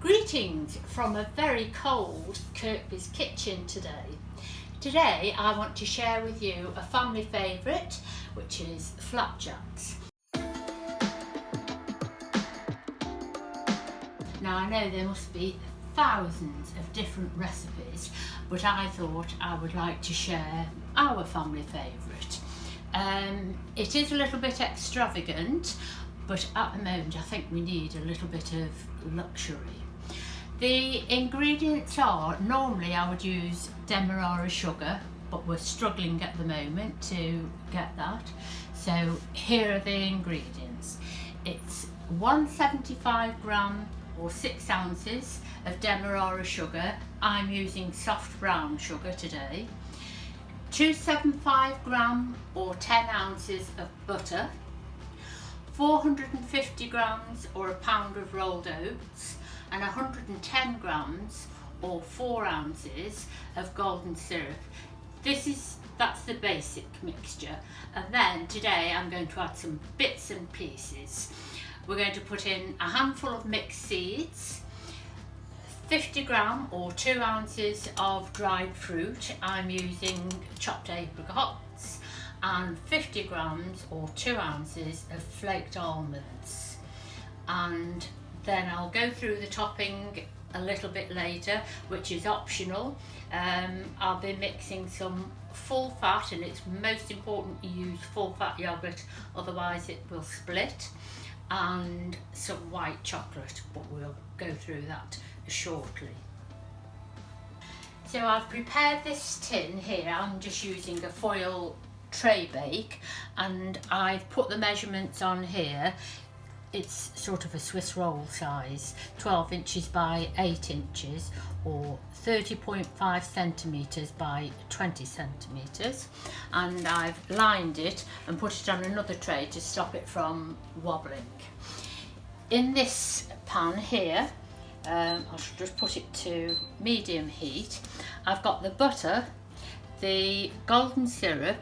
Greetings from a very cold Kirkby's kitchen today. Today I want to share with you a family favourite, which is flapjacks. Now I know there must be thousands of different recipes, but I thought I would like to share our family favourite. It is a little bit extravagant, but at the moment I think we need a little bit of luxury. The ingredients are, normally I would use demerara sugar, but we're struggling at the moment to get that. So here are the ingredients. It's 175 gram or 6 ounces of demerara sugar. I'm using soft brown sugar today. 275 gram or 10 ounces of butter. 450 grams or a pound of rolled oats, and 110 grams or 4 ounces of golden syrup. That's the basic mixture, and then today I'm going to add some bits and pieces. We're going to put in a handful of mixed seeds, 50 gram or 2 ounces of dried fruit. I'm using chopped apricots, and 50 grams or 2 ounces of flaked almonds. And then I'll go through the topping a little bit later, which is optional. I'll be mixing some full fat, and it's most important you use full fat yogurt, otherwise it will split, and some white chocolate, but we'll go through that shortly. So I've prepared this tin here. I'm just using a foil tray bake, and I've put the measurements on here. It's sort of a Swiss roll size, 12 inches by 8 inches or 30.5 centimetres by 20 centimetres, and I've lined it and put it on another tray to stop it from wobbling. In this pan here, I should just put it to medium heat. I've got the butter, the golden syrup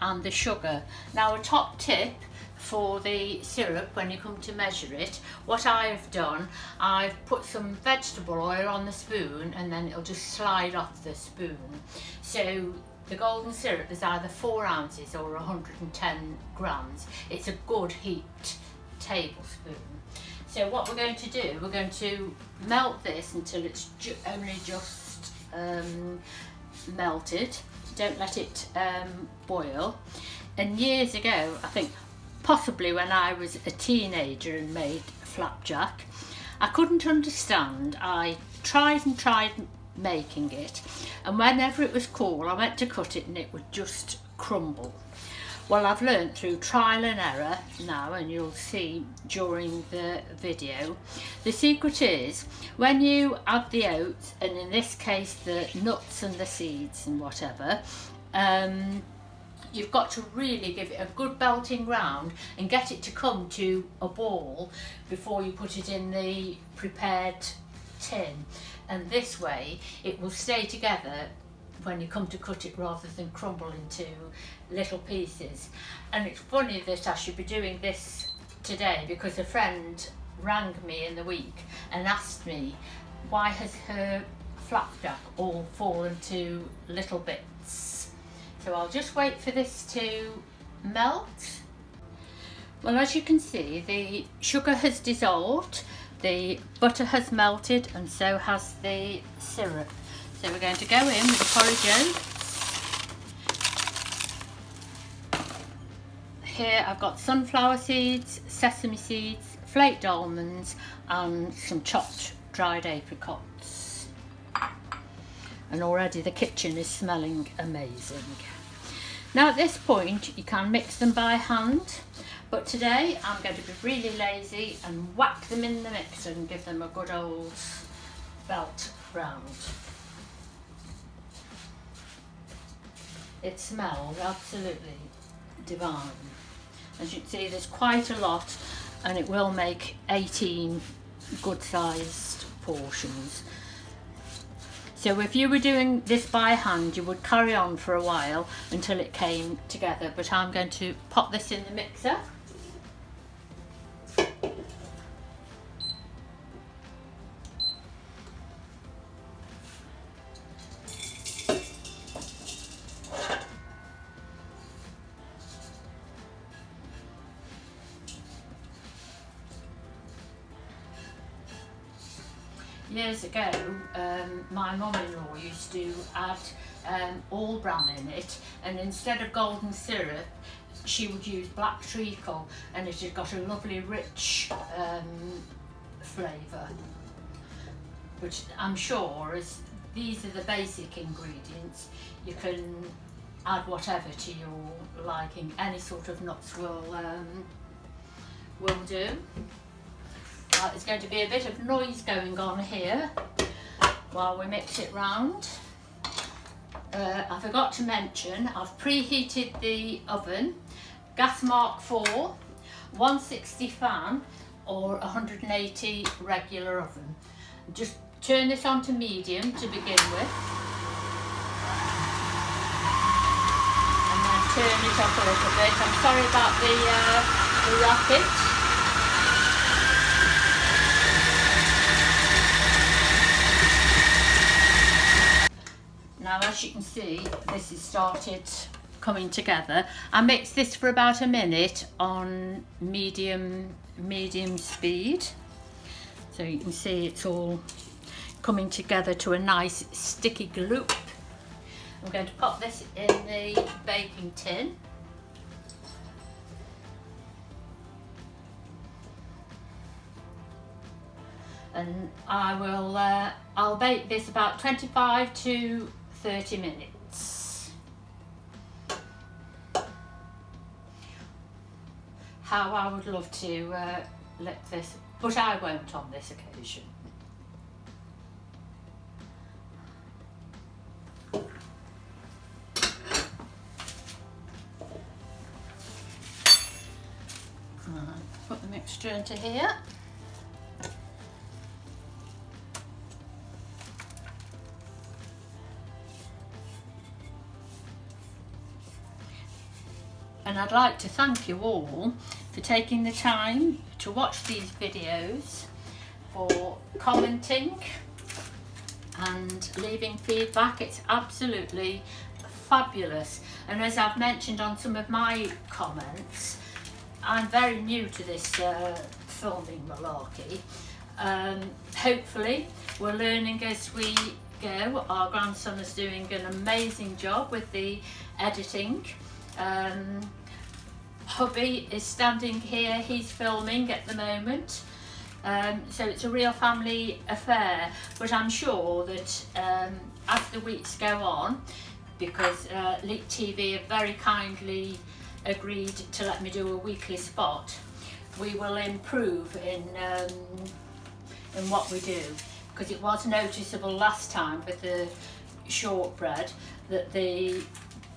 and the sugar. Now, a top tip for the syrup, when you come to measure it, what I've done, I've put some vegetable oil on the spoon, and then it'll just slide off the spoon. So the golden syrup is either 4 ounces or 110 grams. It's a good heaped tablespoon. So what we're going to do, we're going to melt this until it's only just melted. Don't let it boil. And years ago, I think possibly when I was a teenager and made flapjack, I couldn't understand. I tried and tried making it, and whenever it was cool I went to cut it and it would just crumble. Well, I've learned through trial and error now, and you'll see during the video. The secret is when you add the oats, and in this case the nuts and the seeds and whatever, you've got to really give it a good belting round and get it to come to a ball before you put it in the prepared tin. And this way it will stay together when you come to cut it, rather than crumble into little pieces. And it's funny that I should be doing this today, because a friend rang me in the week and asked me why has her flapjack all fallen to little bits. So I'll just wait for this to melt. Well, as you can see, the sugar has dissolved, the butter has melted, and so has the syrup. So we're going to go in with the porridge oats. Here I've got sunflower seeds, sesame seeds, flaked almonds and some chopped dried apricots. And already the kitchen is smelling amazing. Now at this point you can mix them by hand, but today I'm going to be really lazy and whack them in the mixer and give them a good old belt round. It smells absolutely divine. As you can see, there's quite a lot, and it will make 18 good sized portions. So if you were doing this by hand, you would carry on for a while until it came together, but I'm going to pop this in the mixer. Years ago, my mum-in-law used to add all bran in it, and instead of golden syrup she would use black treacle, and it had got a lovely rich flavour, which I'm sure, as these are the basic ingredients, you can add whatever to your liking. Any sort of nuts will do. There's going to be a bit of noise going on here while we mix it round. I forgot to mention, I've preheated the oven, gas mark 4, 160 fan or 180 regular oven. Just turn this on to medium to begin with, and then turn it up a little bit. I'm sorry about the racket. Now, as you can see, this has started coming together. I mixed this for about a minute on medium speed. So you can see it's all coming together to a nice sticky gloop. I'm going to pop this in the baking tin. And I'll bake this about 25 to 30 minutes. How I would love to lick this, but I won't on this occasion. Put the mixture into here. And I'd like to thank you all for taking the time to watch these videos, for commenting and leaving feedback. It's absolutely fabulous. And as I've mentioned on some of my comments, I'm very new to this filming malarkey. Hopefully we're learning as we go. Our grandson is doing an amazing job with the editing. Hubby is standing here, he's filming at the moment, so it's a real family affair, but I'm sure that as the weeks go on, because Leak TV have very kindly agreed to let me do a weekly spot, we will improve in what we do, because it was noticeable last time with the shortbread that the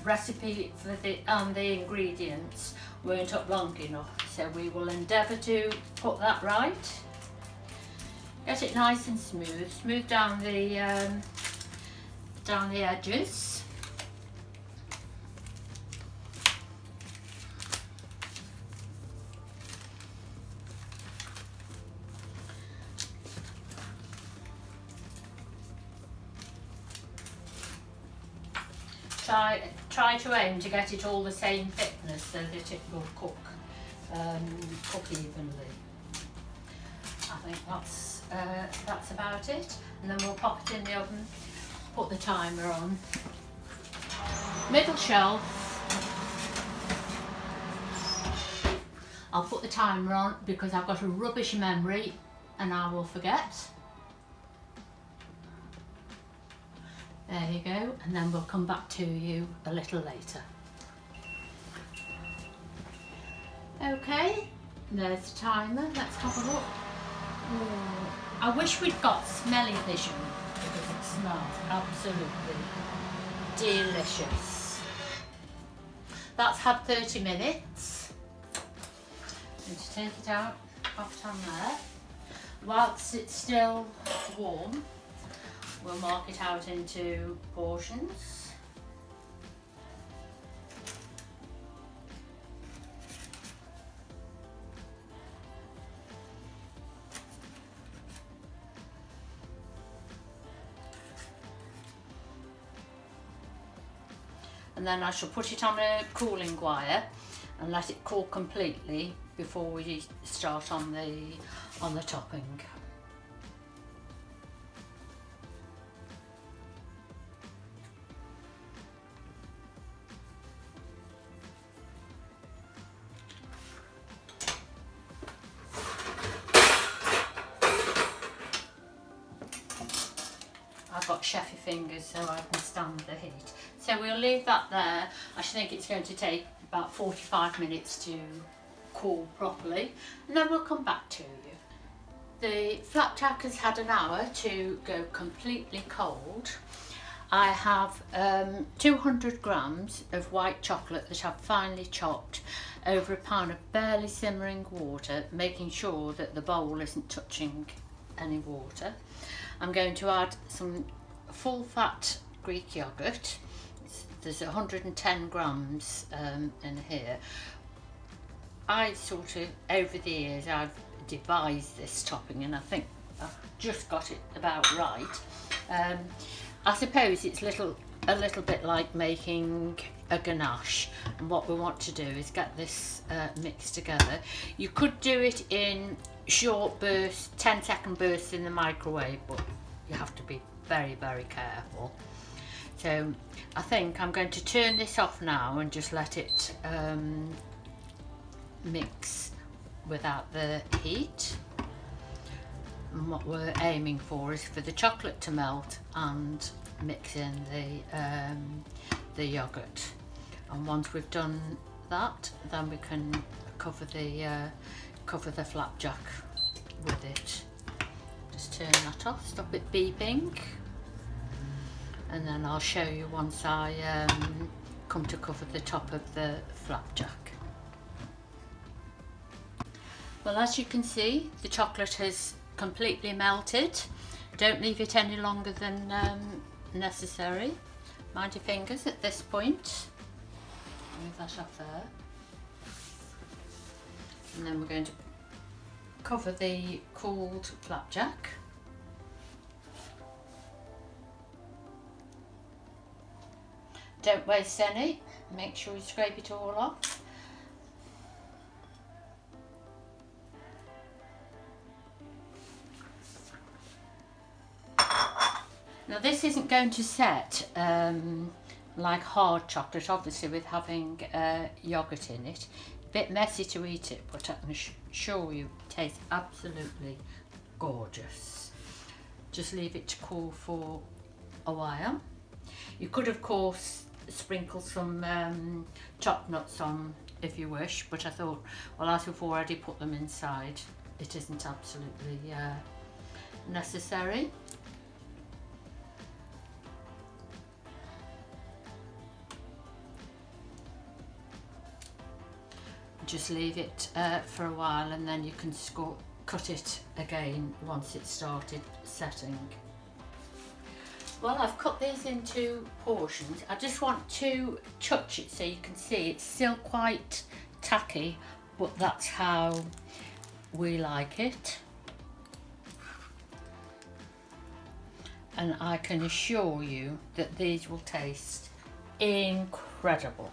recipe for the ingredients weren't up long enough, so we will endeavour to put that right. Get it nice and smooth down the edges. Try to aim to get it all the same thickness so that it will cook evenly. I think that's about it, and then we'll pop it in the oven, put the timer on. Middle shelf, I'll put the timer on because I've got a rubbish memory and I will forget. There you go, and then we'll come back to you a little later. Okay, there's the timer. Let's have a look. Ooh, I wish we'd got smelly vision because it smells absolutely delicious. That's had 30 minutes. I'm going to take it out off on there. Whilst it's still warm, we'll mark it out into portions. And then I shall put it on a cooling wire and let it cool completely before we start on the topping. I've got chefy fingers so I can stand the heat. So we'll leave that there. I should think it's going to take about 45 minutes to cool properly, and then we'll come back to you. The flapjack has had an hour to go completely cold. I have 200 grams of white chocolate that I've finely chopped over a pan of barely simmering water, making sure that the bowl isn't touching any water. I'm going to add some full fat Greek yogurt. There's 110 grams in here. I sort of, over the years, I've devised this topping and I think I've just got it about right. I suppose it's a little bit like making a ganache, and what we want to do is get this mixed together. You could do it in short bursts, 10-second bursts in the microwave, but you have to be very, very careful. So I think I'm going to turn this off now and just let it mix without the heat. And what we're aiming for is for the chocolate to melt and mix in the yogurt. And once we've done that, then we can cover the flapjack with it. Just turn that off, stop it beeping, and then I'll show you once I come to cover the top of the flapjack. Well, as you can see, the chocolate has completely melted. Don't leave it any longer than necessary. Mind your fingers at this point. Move that up there. And then we're going to cover the cooled flapjack. Don't waste any. Make sure you scrape it all off. Now this isn't going to set like hard chocolate, obviously, with having yoghurt in it. A bit messy to eat it, but I can assure you it tastes absolutely gorgeous. Just leave it to cool for a while. You could of course sprinkle some chopped nuts on if you wish, but I thought, well, as we've already put them inside, it isn't absolutely necessary. Just leave it for a while, and then you can cut it again once it's started setting. Well, I've cut these into portions. I just want to touch it so you can see it's still quite tacky, but that's how we like it. And I can assure you that these will taste incredible.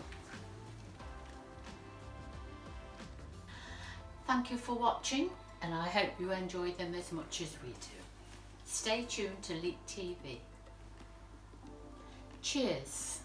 Thank you for watching, and I hope you enjoy them as much as we do. Stay tuned to Leek TV. Cheers.